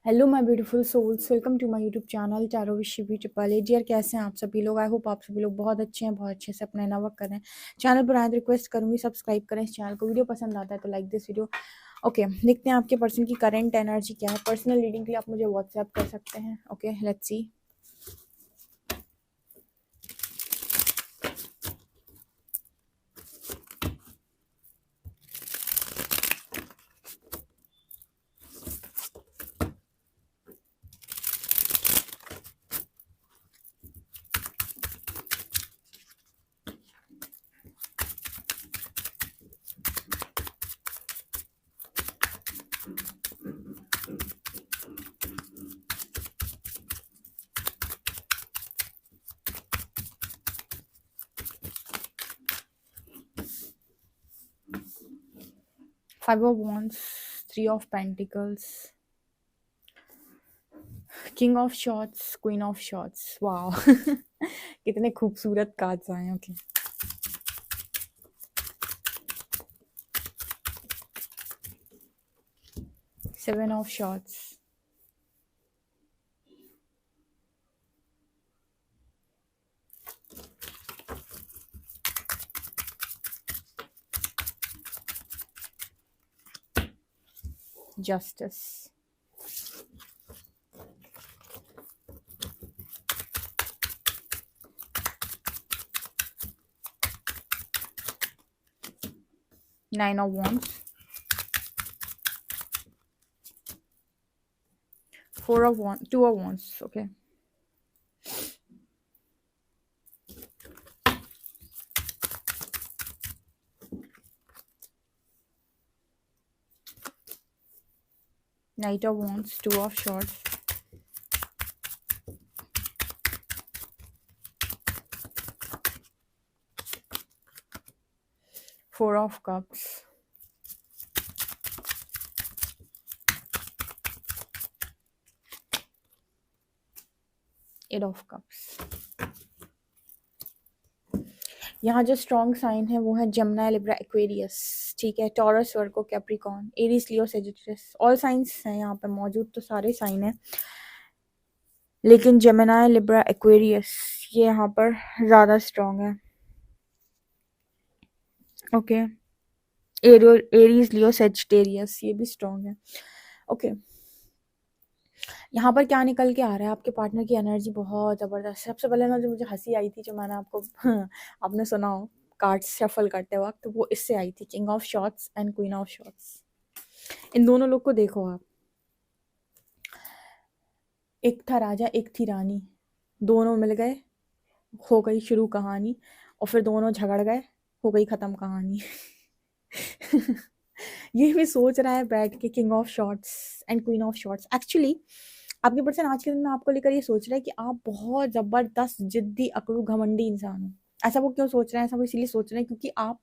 Hello my beautiful souls, welcome to my YouTube channel tarot with Shivi triple eight. Dear, कैसे हैं आप सभी लोग? आई होप आप सभी लोग बहुत अच्छे हैं, बहुत अच्छे से अपना वर्क करें। चैनल पर आए रिक्वेस्ट करूंगी सब्सक्राइब करें इस चैनल को। वीडियो पसंद आता है तो लाइक दिस वीडियो। ओके, देखते हैं आपके पर्सन की करंट एनर्जी क्या है। पर्सनल रीडिंग के लिए आप मुझे व्हाट्सएप कर सकते हैं। Okay, let's see. 5 of wands, 3 of pentacles, king of shorts, queen of shorts. Wow कितने खूबसूरत कार्ड्स आए हैं। Okay, 7 of shorts, justice, 9 of wands, 4 of wands, 2 of wands. Okay, Knight of wands, 2 of swords, 4 of cups, 8 of cups। यहाँ जो strong sign है वो है Jamuna, Libra, Aquarius. ठीक है, टॉरस, वर्गो, कैप्रिकॉर्न, एरीज, लियो, सेजिटेरियस। ऑल साइंस हैं यहाँ पे मौजूद, तो सारे साइन हैं, लेकिन जमुना, लिब्रा, एक्वेरियस ये यहाँ पर ज़्यादा स्ट्रॉन्ग है। ओके, एरीज, लियो, सेजिटेरियस ये भी स्ट्रॉन्ग है। ओके, यहाँ पर क्या निकल के आ रहा है, आपके पार्टनर की एनर्जी बहुत ज़बरदस्त। सबसे पहले ना जो मुझे हंसी आई थी, जो मैंने आपको आपने सुना हो कार्ड्स शफल करते वक्त, तो वो इससे आई थी, king of shorts and queen of shorts. इन दोनों लोग को देखो आप, एक था राजा एक थी रानी, दोनों मिल गए, हो गई शुरू कहानी, और फिर दोनों झगड़ गए, हो गई खत्म कहानी। ये भी सोच रहा है बैठ के, king of shorts and queen of shorts. Actually आपके पर्सन आज के दिन में आपको लेकर ये सोच रहा है कि आप बहुत जबरदस्त जिद्दी, अकड़ू, घमंडी इंसान हो। ऐसा वो क्यों सोच रहे हैं? ऐसा वो इसीलिए सोच रहे हैं क्योंकि आप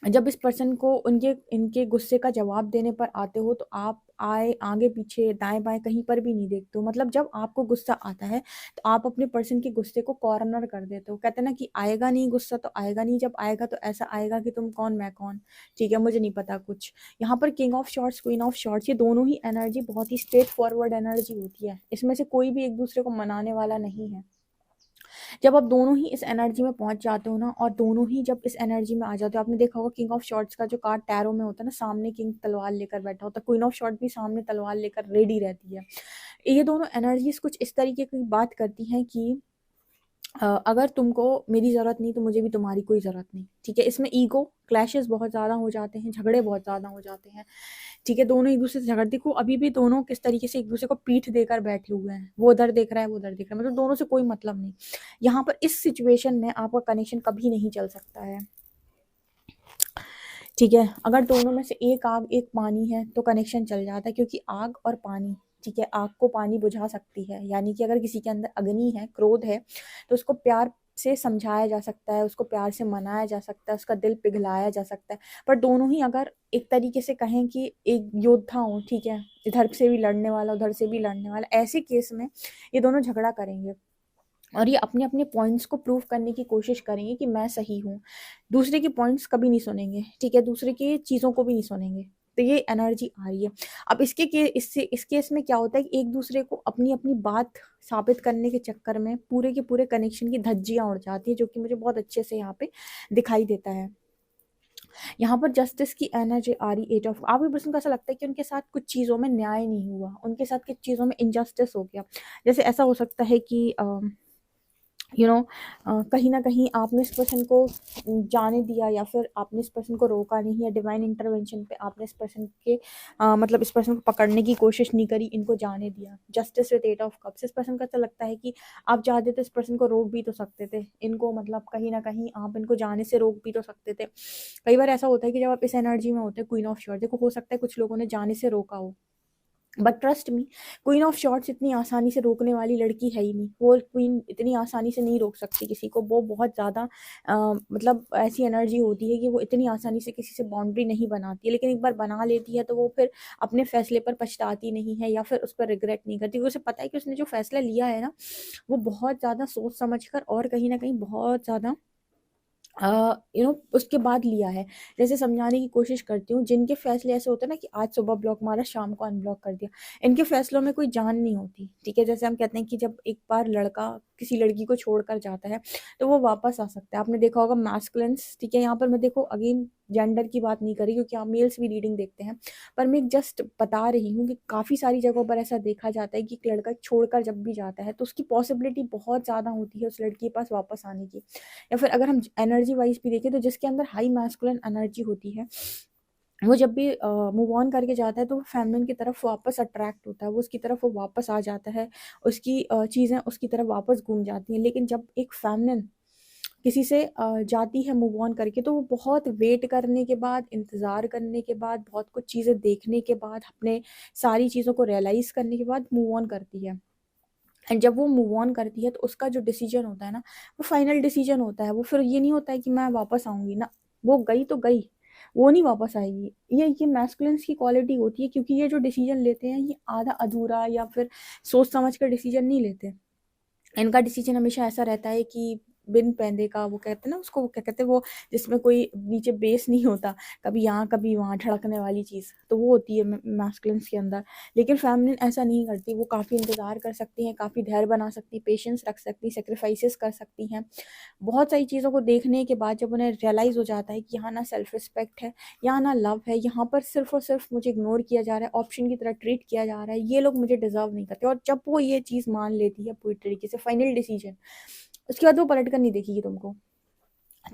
जब इस पर्सन को उनके इनके गुस्से का जवाब देने पर आते हो, तो आप आगे पीछे दाएं बाएं कहीं पर भी नहीं देखते हो। मतलब जब आपको गुस्सा आता है तो आप अपने पर्सन के गुस्से को कॉर्नर कर देते हो। कहते हैं ना कि आएगा नहीं गुस्सा तो आएगा नहीं, जब आएगा तो ऐसा आएगा कि तुम कौन मैं कौन, ठीक है, मुझे नहीं पता कुछ। यहाँ पर king of shorts, queen of shorts, ये दोनों ही एनर्जी बहुत ही स्ट्रेट फॉरवर्ड एनर्जी होती है। इसमें से कोई भी एक दूसरे को मनाने वाला नहीं है। जब आप दोनों ही इस एनर्जी में पहुंच जाते हो ना, और दोनों ही जब इस एनर्जी में आ जाते हो, आपने देखा होगा किंग ऑफ शॉर्ट्स का जो कार्ड टैरो में होता है ना, सामने किंग तलवार लेकर बैठा होता है, क्वीन ऑफ शॉर्ट भी सामने तलवार लेकर रेडी रहती है। ये दोनों एनर्जीज कुछ इस तरीके की बात करती हैं कि अगर तुमको मेरी ज़रूरत नहीं तो मुझे भी तुम्हारी कोई ज़रूरत नहीं। ठीक है, इसमें ईगो क्लैशेस बहुत ज़्यादा हो जाते हैं, झगड़े बहुत ज़्यादा हो जाते हैं। ठीक है, दोनों एक दूसरे से झगड़, देखो अभी भी दोनों किस तरीके से एक दूसरे को पीठ देकर बैठे हुए हैं। वो उधर देख रहा है, वो उधर देख रहा है, मतलब दोनों से कोई मतलब नहीं। यहाँ पर इस सिचुएशन में आपका कनेक्शन कभी नहीं चल सकता है। ठीक है, अगर दोनों में से एक आग एक पानी है तो कनेक्शन चल जाता है, क्योंकि आग और पानी, ठीक है, आग को पानी बुझा सकती है। यानी कि अगर किसी के अंदर अग्नि है, क्रोध है, तो उसको प्यार से समझाया जा सकता है, उसको प्यार से मनाया जा सकता है, उसका दिल पिघलाया जा सकता है। पर दोनों ही अगर एक तरीके से कहें कि एक योद्धा हो, ठीक है, इधर से भी लड़ने वाला उधर से भी लड़ने वाला, ऐसे केस में ये दोनों झगड़ा करेंगे और ये अपने अपने पॉइंट्स को प्रूव करने की कोशिश करेंगे कि मैं सही हूँ। दूसरे के पॉइंट्स कभी नहीं सुनेंगे, ठीक है, दूसरे की चीज़ों को भी नहीं सुनेंगे। तो ये एनर्जी आ रही है। अब इस केस में क्या होता है कि एक दूसरे को अपनी अपनी बात साबित करने के चक्कर में पूरे के पूरे कनेक्शन की धज्जियां उड़ जाती है, जो कि मुझे बहुत अच्छे से यहाँ पे दिखाई देता है। यहाँ पर जस्टिस की एनर्जी आ रही, 8 ऑफ, आपके पर्सन को ऐसा लगता है कि उनके साथ कुछ चीज़ों में न्याय नहीं हुआ, उनके साथ कुछ चीज़ों में इनजस्टिस हो गया। जैसे ऐसा हो सकता है कि कहीं ना कहीं आपने इस पर्सन को जाने दिया, या फिर आपने इस पर्सन को रोका नहीं, या डिवाइन इंटरवेंशन पे आपने इस पर्सन के मतलब इस पर्सन को पकड़ने की कोशिश नहीं करी, इनको जाने दिया। जस्टिस विद 8 ऑफ कप्स, इस पर्सन का ऐसा लगता है कि आप चाहते तो इस पर्सन को रोक भी तो सकते थे, इनको मतलब कहीं ना कहीं आप इनको जाने से रोक भी तो सकते थे। कई बार ऐसा होता है कि जब आप इस एनर्जी में होते हैं, क्वीन ऑफ शॉर्ट्स, देखो हो सकता है कुछ लोगों ने जाने से रोका हो, but trust me, queen of shorts इतनी आसानी से रोकने वाली लड़की है ही नहीं। वो क्वीन इतनी आसानी से नहीं रोक सकती किसी को, वो बहुत ज़्यादा मतलब ऐसी एनर्जी होती है कि वो इतनी आसानी से किसी से बाउंड्री नहीं बनाती है, लेकिन एक बार बना लेती है तो वो फिर अपने फैसले पर पछताती नहीं है, या फिर उस पर रिग्रेट नहीं करती। उसे पता है कि उसने जो फैसला लिया है ना, वो बहुत ज़्यादा सोच समझ कर और कहीं ना कहीं बहुत ज़्यादा उसके बाद लिया है। जैसे समझाने की कोशिश करती हूँ, जिनके फैसले ऐसे होते हैं ना कि आज सुबह ब्लॉक मारा, शाम को अनब्लॉक कर दिया, इनके फैसलों में कोई जान नहीं होती, ठीक है। जैसे हम कहते हैं कि जब एक बार लड़का किसी लड़की को छोड़कर जाता है तो वो वापस आ सकता है। आपने देखा होगा मैस्कुलिन्स, ठीक है, यहाँ पर मैं देखो अगेन जेंडर की बात नहीं करी, क्योंकि आप मेल्स भी रीडिंग देखते हैं, पर मैं जस्ट बता रही हूँ कि काफ़ी सारी जगहों पर ऐसा देखा जाता है कि एक लड़का छोड़कर जब भी जाता है तो उसकी पॉसिबिलिटी बहुत ज़्यादा होती है उस लड़की के पास वापस आने की। या फिर अगर हम एनर्जी वाइज भी देखें तो जिसके अंदर हाई मैस्कुलिन एनर्जी होती है, वो जब भी मूव ऑन करके जाता है तो वो फेमिनिन की तरफ वापस अट्रैक्ट होता है, वो उसकी तरफ वो वापस आ जाता है, उसकी चीज़ें उसकी तरफ वापस घूम जाती हैं। लेकिन जब एक फेमिनिन किसी से जाती है मूव ऑन करके, तो वो बहुत वेट करने के बाद, इंतज़ार करने के बाद, बहुत कुछ चीज़ें देखने के बाद, अपने सारी चीज़ों को रियलाइज़ करने के बाद मूव ऑन करती है। एंड जब वो मूव ऑन करती है तो उसका जो डिसीजन होता है ना, वो फाइनल डिसीजन होता है। वो फिर ये नहीं होता है कि मैं वापस आऊंगी ना, वो गई तो गई, वो नहीं वापस आएगी। ये मैस्कुलिन्स की क्वालिटी होती है, क्योंकि ये जो डिसीजन लेते हैं ये आधा अधूरा या फिर सोच समझ कर डिसीजन नहीं लेते। इनका डिसीजन हमेशा ऐसा रहता है कि बिन पैंदे का, वो कहते हैं ना उसको, क्या कहते हैं वो, जिसमें कोई नीचे बेस नहीं होता, कभी यहाँ कभी वहाँ ढड़कने वाली चीज़, तो वो होती है मैस्कुलिन्स के अंदर। लेकिन फेमिनिन ऐसा नहीं करती, वो काफ़ी इंतज़ार कर सकती हैं, काफ़ी धैर्य बना सकती, पेशेंस रख सकती, सेक्रीफाइसेस कर सकती हैं। बहुत सारी चीज़ों को देखने के बाद जब उन्हें रियलाइज़ हो जाता है कि यहाँ ना सेल्फ रिस्पेक्ट है, यहाँ ना लव है, यहाँ पर सिर्फ और सिर्फ मुझे इग्नोर किया जा रहा है, ऑप्शन की तरह ट्रीट किया जा रहा है, ये लोग मुझे डिजर्व नहीं करते, और जब वो ये चीज़ मान लेती है पूरी तरीके से, फाइनल डिसीजन, उसके बाद वो पलट कर नहीं देखेगी तुमको।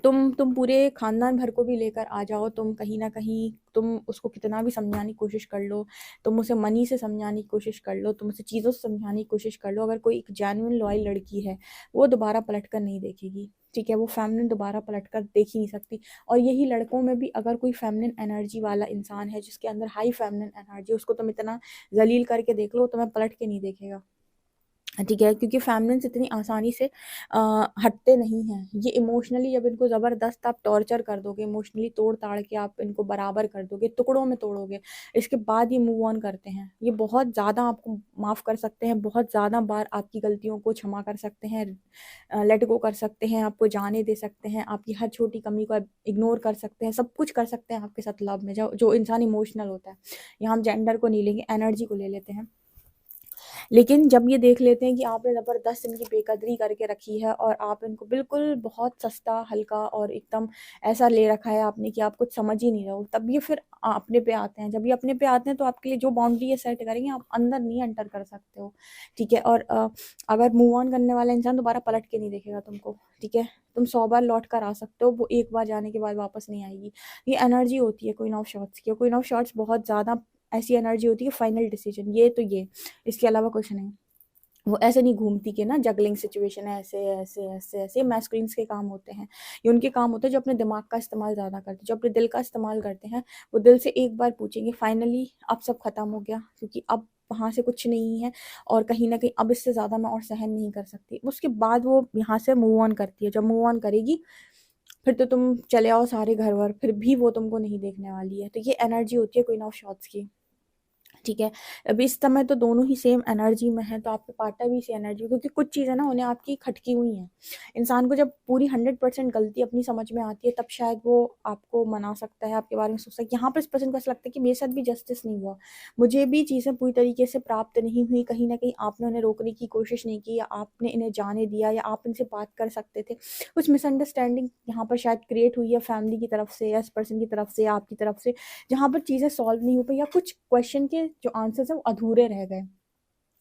तुम पूरे खानदान भर को भी लेकर आ जाओ, तुम कहीं ना कहीं तुम उसको कितना भी समझाने की कोशिश कर लो, तुम उसे मनी से समझाने की कोशिश कर लो, तुम उसे चीज़ों से समझाने की कोशिश कर लो, अगर कोई एक जेन्युइन लॉयल लड़की है, वो दोबारा पलट कर नहीं देखेगी, ठीक है। वो फेमिनिन दोबारा पलट कर देख ही नहीं सकती। और यही लड़कों में भी अगर कोई फेमिनिन एनर्जी वाला इंसान है, जिसके अंदर हाई फेमिनिन एनर्जी, उसको तुम इतना जलील करके देख लो, तुम्हें पलट के नहीं देखेगा, ठीक है। क्योंकि फेमिनिन्स इतनी आसानी से हटते नहीं हैं। ये इमोशनली जब इनको ज़बरदस्त आप टॉर्चर कर दोगे, इमोशनली तोड़ ताड़ के आप इनको बराबर कर दोगे, टुकड़ों में तोड़ोगे, इसके बाद ये मूव ऑन करते हैं। ये बहुत ज़्यादा आपको माफ़ कर सकते हैं, बहुत ज़्यादा बार आपकी गलतियों को क्षमा कर सकते हैं, लेट गो कर सकते हैं, आपको जाने दे सकते हैं, आपकी हर छोटी कमी को इग्नोर कर सकते हैं, सब कुछ कर सकते हैं आपके साथ लव में, जो इंसान इमोशनल होता है। यहाँ हम जेंडर को नहीं लेंगे, एनर्जी को ले लेते हैं। लेकिन जब ये देख लेते हैं कि आपने ज़बरदस्त इनकी बेकदरी करके रखी है, और आप इनको बिल्कुल बहुत सस्ता हल्का और एकदम ऐसा ले रखा है आपने कि आप कुछ समझ ही नहीं रहे हो, तब ये फिर अपने पे आते हैं। जब ये अपने पे आते हैं तो आपके लिए जो बाउंड्री है सेट करेंगे, आप अंदर नहीं एंटर कर सकते हो, ठीक है। और अगर मूव ऑन करने वाला इंसान दोबारा पलट के नहीं देखेगा तुमको, ठीक है। तुम 100 बार लौट कर आ सकते हो, वो एक बार जाने के बाद वापस नहीं आएगी। ये एनर्जी होती है क्वीन ऑफ शॉर्ट्स की। क्वीन ऑफ शॉर्ट्स बहुत ज़्यादा ऐसी एनर्जी होती है, फाइनल डिसीजन, ये तो ये, इसके अलावा कुछ नहीं। वो ऐसे नहीं घूमती कि ना जगलिंग सिचुएशन है, ऐसे ऐसे ऐसे ऐसे मैस्कुलिन्स के काम होते हैं। ये उनके काम होते हैं जो अपने दिमाग का इस्तेमाल ज़्यादा करते हैं, जो अपने दिल का इस्तेमाल करते हैं। वो दिल से एक बार पूछेंगे फाइनली अब सब खत्म हो गया, क्योंकि अब वहाँ से कुछ नहीं है, और कहीं ना कहीं अब इससे ज़्यादा मैं और सहन नहीं कर सकती। उसके बाद वो यहाँ से मूव ऑन करती है। जब मूव ऑन करेगी फिर तो तुम चले आओ सारे घर वर, फिर भी वो तुमको नहीं देखने वाली है। तो ये एनर्जी होती है क्वीन ऑफ शॉर्ट्स की। ठीक है। अभी इस समय तो दोनों ही सेम एनर्जी में हैं, तो आपके पार्टनर भी इसी एनर्जी में, क्योंकि कुछ चीज़ें ना उन्हें आपकी खटकी हुई हैं। इंसान को जब पूरी 100% गलती अपनी समझ में आती है, तब शायद वो आपको मना सकता है, आपके बारे में सोच सकता है। यहाँ पर इस पर्सन को ऐसा लगता है कि मेरे साथ भी जस्टिस नहीं हुआ, मुझे भी चीज़ें पूरी तरीके से प्राप्त नहीं हुई, कहीं न कहीं आपने उन्हें रोकने की कोशिश नहीं की, या आपने इन्हें जाने दिया, या आप इनसे बात कर सकते थे। कुछ मिसअंडरस्टैंडिंग यहाँ पर शायद क्रिएट हुई है फैमिली की तरफ से, या इस पर्सन की तरफ से, या आपकी तरफ से, जहाँ पर चीज़ें सॉल्व नहीं हो पाई, या कुछ क्वेश्चन के जो आंसर्स हैं वो अधूरे रह गए।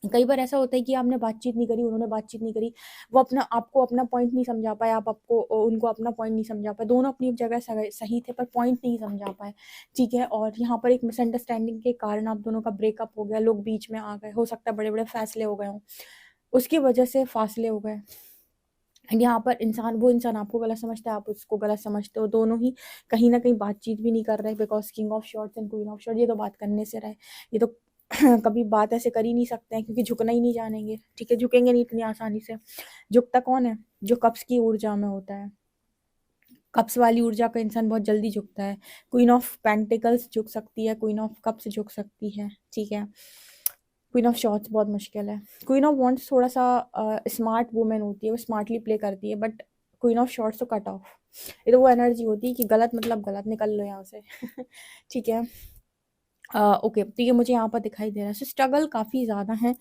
कई बार ऐसा होता है कि आपने बातचीत नहीं करी, उन्होंने बातचीत नहीं करी, वो अपना आपको अपना पॉइंट नहीं समझा पाए, आप आपको उनको अपना पॉइंट नहीं समझा पाए, दोनों अपनी जगह सही थे पर पॉइंट नहीं समझा पाए। ठीक है, और यहाँ पर एक मिसअंडरस्टैंडिंग के कारण आप दोनों का ब्रेकअप हो गया, लोग बीच में आ गए, हो सकता है बड़े बड़े फैसले हो गए हों, उसकी वजह से फासले हो गए। एंड यहाँ पर वो इंसान आपको गलत समझता है, आप उसको गलत समझते हो, दोनों ही कहीं ना कहीं बातचीत भी नहीं कर रहे, because king of shorts and queen of shorts, ये तो बात करने से रहे, ये तो कभी बात ऐसे कर ही नहीं सकते हैं, क्योंकि झुकना ही नहीं जानेंगे। ठीक है, झुकेंगे नहीं इतनी आसानी से। झुकता कौन है? जो कप्स की ऊर्जा में होता है, कप्स वाली ऊर्जा का इंसान बहुत जल्दी झुकता है। क्वीन ऑफ पेंटिकल्स झुक सकती है, क्वीन ऑफ कप्स झुक सकती है। ठीक है, क्वीन ऑफ शॉर्ट्स बहुत मुश्किल है। क्वीन ऑफ वॉन्ट्स थोड़ा सा स्मार्ट वुमेन होती है, वो स्मार्टली प्ले करती है, बट क्वीन ऑफ शॉर्ट्स तो कट ऑफ। ये तो वो एनर्जी होती है कि गलत मतलब गलत, निकल लो यहाँ से। ठीक है। ओके, तो ये मुझे यहाँ पर दिखाई दे रहा है। सो स्ट्रगल काफ़ी ज़्यादा है।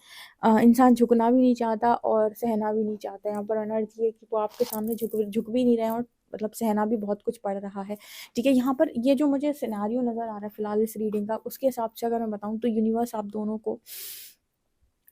इंसान झुकना भी नहीं चाहता और सहना भी नहीं चाहता। यहाँ पर एनर्जी है कि वो आपके सामने झुक भी नहीं रहे हैं, और मतलब सहना भी बहुत कुछ पड़ रहा है। ठीक है, यहाँ पर ये जो मुझे सिनेरियो नज़र आ रहा है फिलहाल इस रीडिंग का, उसके हिसाब से अगर मैं बताऊँ तो यूनिवर्स आप दोनों को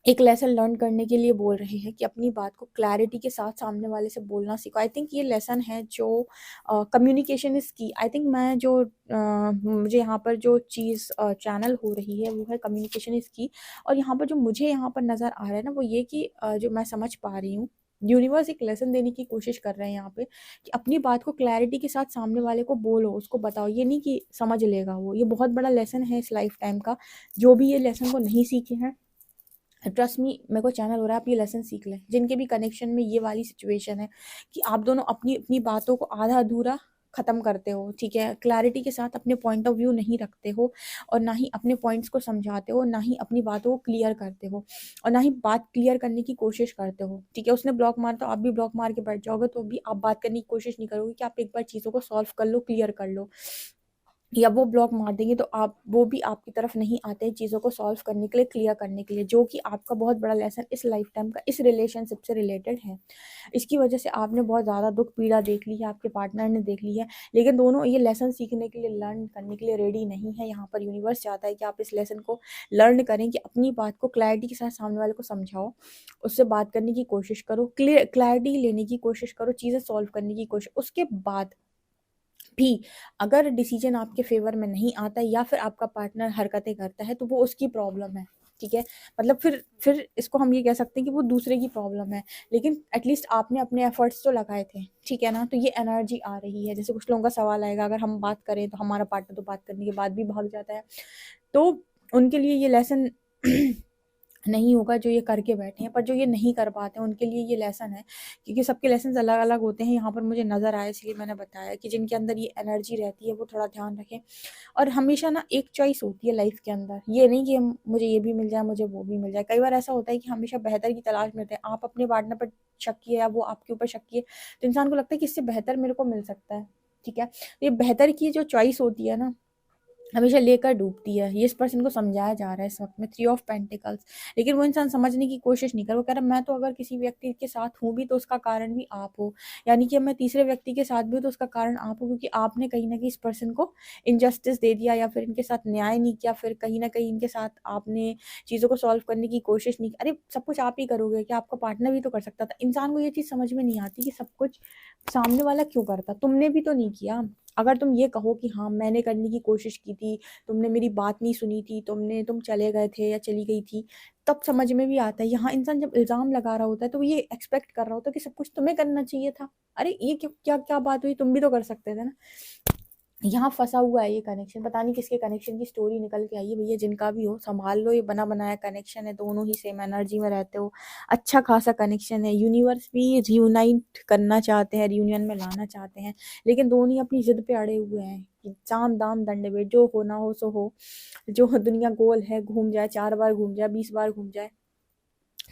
एक लेसन लर्न करने के लिए बोल रहे हैं कि अपनी बात को क्लैरिटी के साथ सामने वाले से बोलना सीखो। आई थिंक ये लेसन है जो कम्युनिकेशन इज़ की। आई थिंक मैं जो मुझे यहाँ पर जो चीज़ चैनल हो रही है वो है कम्युनिकेशन इज़ की। और यहाँ पर जो मुझे यहाँ पर नज़र आ रहा है ना, वो ये कि जो मैं समझ पा रही हूँ, यूनिवर्स एक लेसन देने की कोशिश कर रहे हैं यहाँ पे, कि अपनी बात को क्लैरिटी के साथ सामने वाले को बोलो, उसको बताओ। ये नहीं कि समझ लेगा वो, ये बहुत बड़ा लेसन है इस लाइफ टाइम का। जो भी ये लेसन को नहीं सीखे हैं, ट्रस्ट मी, मेरे को चैनल हो रहा है, आप ये लेसन सीख लें। जिनके भी कनेक्शन में ये वाली सिचुएशन है कि आप दोनों अपनी अपनी बातों को आधा अधूरा ख़त्म करते हो, ठीक है, क्लैरिटी के साथ अपने पॉइंट ऑफ व्यू नहीं रखते हो, और ना ही अपने पॉइंट्स को समझाते हो, ना ही अपनी बातों को क्लियर करते हो, और ना ही बात क्लियर करने की कोशिश करते हो। ठीक है, उसने ब्लॉक मारा तो आप भी ब्लॉक मार के बैठ जाओगे, तो भी आप बात करने की कोशिश नहीं करोगे कि आप एक बार चीज़ों को सॉल्व कर लो, क्लियर कर लो। या वो ब्लॉक मार देंगे तो आप वो भी आपकी तरफ नहीं आते हैं चीज़ों को सॉल्व करने के लिए, क्लियर करने के लिए, जो कि आपका बहुत बड़ा लेसन इस लाइफ टाइम का इस रिलेशनशिप से रिलेटेड है। इसकी वजह से आपने बहुत ज़्यादा दुख पीड़ा देख ली है, आपके पार्टनर ने देख ली है, लेकिन दोनों ये लेसन सीखने के लिए, लर्न करने के लिए रेडी नहीं है। यहाँ पर यूनिवर्स चाहता है कि आप इस लेसन को लर्न करें, कि अपनी बात को क्लैरिटी के साथ सामने वाले को समझाओ, उससे बात करने की कोशिश करो, क्लियर क्लैरिटी लेने की कोशिश करो, चीज़ें सॉल्व करने की कोशिश। उसके बाद भी अगर डिसीजन आपके फेवर में नहीं आता, या फिर आपका पार्टनर हरकतें करता है, तो वो उसकी प्रॉब्लम है। ठीक है, मतलब फिर इसको हम ये कह सकते हैं कि वो दूसरे की प्रॉब्लम है, लेकिन एटलीस्ट आपने अपने एफर्ट्स तो लगाए थे। ठीक है ना, तो ये एनर्जी आ रही है। जैसे कुछ लोगों का सवाल आएगा, अगर हम बात करें तो हमारा पार्टनर तो बात करने के बाद भी भाग जाता है, तो उनके लिए ये लेसन नहीं होगा जो ये करके बैठे हैं। पर जो ये नहीं कर पाते हैं उनके लिए ये लेसन है, क्योंकि सबके लेसन अलग अलग होते हैं। यहाँ पर मुझे नज़र आया, इसलिए मैंने बताया कि जिनके अंदर ये एनर्जी रहती है वो थोड़ा ध्यान रखें। और हमेशा ना एक चॉइस होती है लाइफ के अंदर, ये नहीं कि मुझे ये भी मिल जाए, मुझे वो भी मिल जाए। कई बार ऐसा होता है कि हमेशा बेहतर की तलाश में रहते हैं। आप अपने पार्टनर पर शक किए, या वो आपके ऊपर शक किए, तो इंसान को लगता है कि इससे बेहतर मेरे को मिल सकता है। ठीक है, तो ये बेहतर की जो चॉइस होती है ना, हमेशा लेकर डूबती है। ये इस पर्सन को समझाया जा रहा है इस वक्त में, थ्री ऑफ पेंटिकल्स। लेकिन वो इंसान समझने की कोशिश नहीं कर रहा। वो कह रहा मैं तो अगर किसी व्यक्ति के साथ हूँ भी तो उसका कारण भी आप हो, यानी कि मैं तीसरे व्यक्ति के साथ भी हूँ तो उसका कारण आप हो, क्योंकि आपने कहीं ना कहीं इस पर्सन को इनजस्टिस दे दिया, या फिर इनके साथ न्याय नहीं किया, फिर कहीं ना कहीं इनके साथ आपने चीज़ों को सॉल्व करने की कोशिश नहीं की। अरे सब कुछ आप ही करोगे कि आपका पार्टनर भी तो कर सकता था। इंसान को ये चीज़ समझ में नहीं आती कि सब कुछ सामने वाला क्यों करता, तुमने भी तो नहीं किया। अगर तुम ये कहो कि हाँ मैंने करने की कोशिश की थी, तुमने मेरी बात नहीं सुनी थी, तुम चले गए थे या चली गई थी, तब समझ में भी आता है। यहाँ इंसान जब इल्ज़ाम लगा रहा होता है तो वो ये एक्सपेक्ट कर रहा होता है कि सब कुछ तुम्हें करना चाहिए था। अरे ये क्या क्या क्या बात हुई, तुम भी तो कर सकते थे ना। यहाँ फंसा हुआ है ये कनेक्शन, पता नहीं किसके कनेक्शन की स्टोरी निकल के आई है। भैया जिनका भी हो संभाल लो, ये बना बनाया कनेक्शन है, दोनों ही सेम एनर्जी में रहते हो, अच्छा खासा कनेक्शन है। यूनिवर्स भी रियूनाइट करना चाहते हैं, रियूनियन में लाना चाहते हैं, लेकिन दोनों ही अपनी जिद पे अड़े हुए हैं कि साम दाम दंड भेद, जो होना हो सो हो, जो दुनिया गोल है घूम जाए, 4 बार घूम जाए, 20 बार घूम जाए,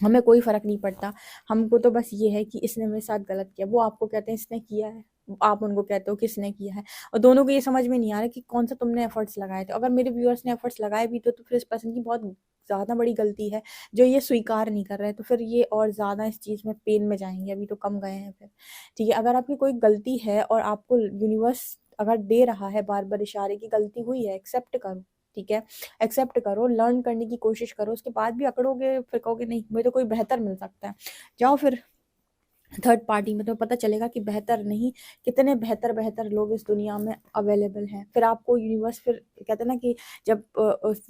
हमें कोई फर्क नहीं पड़ता। हमको तो बस ये है कि इसने मेरे साथ गलत किया, वो आपको कहते हैं इसने किया है, आप उनको कहते हो किसने किया है, और दोनों को ये समझ में नहीं आ रहा कि कौन सा तुमने एफर्ट्स लगाए थे। अगर मेरे व्यूअर्स ने एफर्ट्स लगाए भी तो फिर इस पर्सन की बहुत ज़्यादा बड़ी गलती है जो ये स्वीकार नहीं कर रहे हैं, तो फिर ये और ज़्यादा इस चीज़ में पेन में जाएंगे, अभी तो कम गए हैं फिर। ठीक है, अगर आपकी कोई गलती है और आपको यूनिवर्स अगर दे रहा है बार बार इशारे की गलती हुई है, एक्सेप्ट करो। ठीक है, एक्सेप्ट करो, लर्न करने की कोशिश करो, उसके बाद भी अकड़ोगे फिर कहोगे नहीं मुझे तो कोई बेहतर मिल सकता है, जाओ फिर थर्ड पार्टी में, तो पता चलेगा कि बेहतर नहीं, कितने बेहतर बेहतर लोग इस दुनिया में अवेलेबल हैं। फिर आपको यूनिवर्स, फिर कहते हैं ना कि जब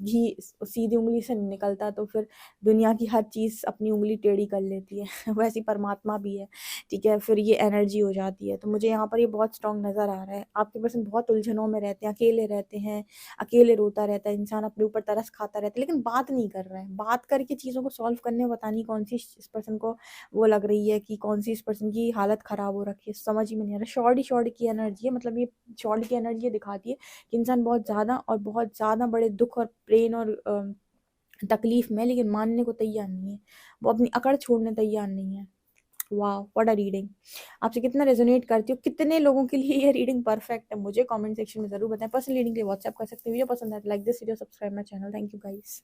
घी सीधी उंगली से नहीं निकलता तो फिर दुनिया की हर चीज़ अपनी उंगली टेढ़ी कर लेती है वैसी परमात्मा भी है। ठीक है, फिर ये एनर्जी हो जाती है। तो मुझे यहाँ पर ये बहुत स्ट्रांग नज़र आ रहा है। आपके पर्सन बहुत उलझनों में रहते हैं, अकेले रहते हैं, अकेले रोता रहता है इंसान, अपने ऊपर तरस खाता रहता है, लेकिन बात नहीं कर रहा है। बात करके चीज़ों को सॉल्व करने में पता नहीं कौन सी इस पर्सन को वो लग रही है कि कौन सी इस पर्सन की हालत खराब हो रखी है, समझ ही में नहीं आ रहा। शॉर्ट ही शॉर्ट की एनर्जी है, मतलब ये शॉर्ट की एनर्जी ये दिखाती है कि इंसान बहुत ज़्यादा और बहुत ज़्यादा बड़े दुख और पेन और तकलीफ में है, लेकिन मानने को तैयार नहीं है, वो अपनी अकड़ छोड़ने तैयार नहीं है। वाह व्हाट अ रीडिंग। आपसे कितना रेजोनेट करती हो, कितने लोगों के लिए ये रीडिंग परफेक्ट है, मुझे कमेंट सेक्शन में जरूर बताएं। पर्सनल रीडिंग के लिए व्हाट्सएप कर सकते हैं। वीडियो पसंद है तो like this video, subscribe my channel. Thank you guys.